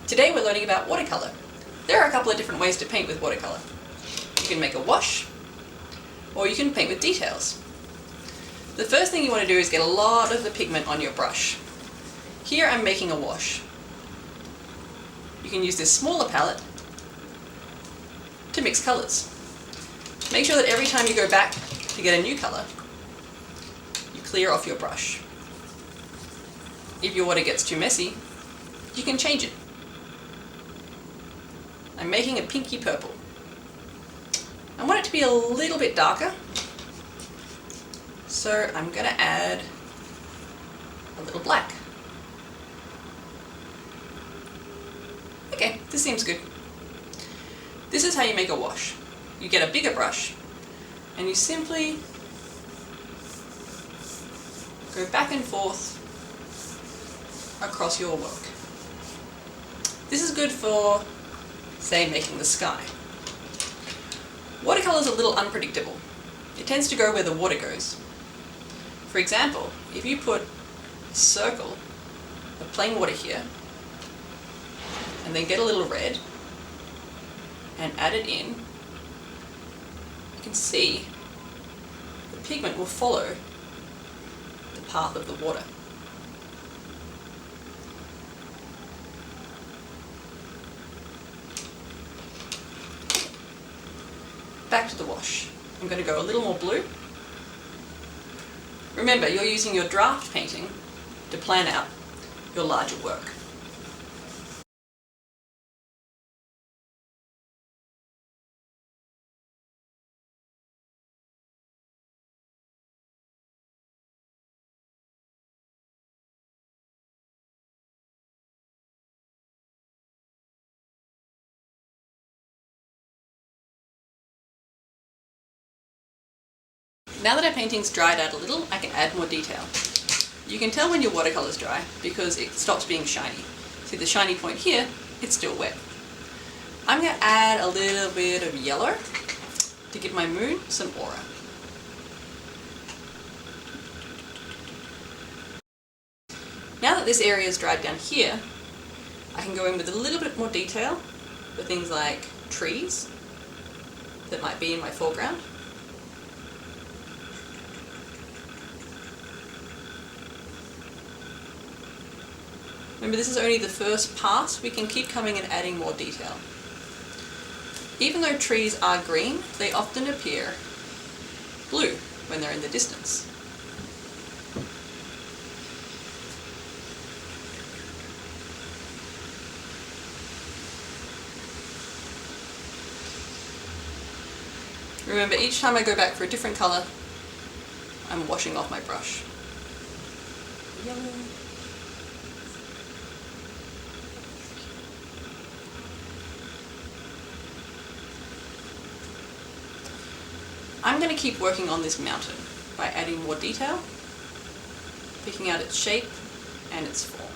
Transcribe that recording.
Today we're learning about watercolor. There are a couple of different ways to paint with watercolor. You can make a wash, or you can paint with details. The first thing you want to do is get a lot of the pigment on your brush. Here I'm making a wash. You can use this smaller palette to mix colors. Make sure that every time you go back to get a new color, you clear off your brush. If your water gets too messy, you can change it. I'm making a pinky purple. I want it to be a little bit darker, so I'm going to add a little black. Okay, this seems good. This is how you make a wash. You get a bigger brush and you simply go back and forth across your work. This is good for, say, making the sky. Watercolor is a little unpredictable. It tends to go where the water goes. For example, if you put a circle of plain water here, and then get a little red, and add it in, you can see the pigment will follow the path of the water. Back to the wash. I'm going to go a little more blue. Remember, you're using your draft painting to plan out your larger work. Now that our painting's dried out a little, I can add more detail. You can tell when your watercolor's dry because it stops being shiny. See the shiny point here? It's still wet. I'm going to add a little bit of yellow to give my moon some aura. Now that this area is dried down here, I can go in with a little bit more detail for things like trees that might be in my foreground. Remember, this is only the first pass. We can keep coming and adding more detail. Even though trees are green, they often appear blue when they're in the distance. Remember, each time I go back for a different color, I'm washing off my brush. Yellow. I'm going to keep working on this mountain by adding more detail, picking out its shape and its form.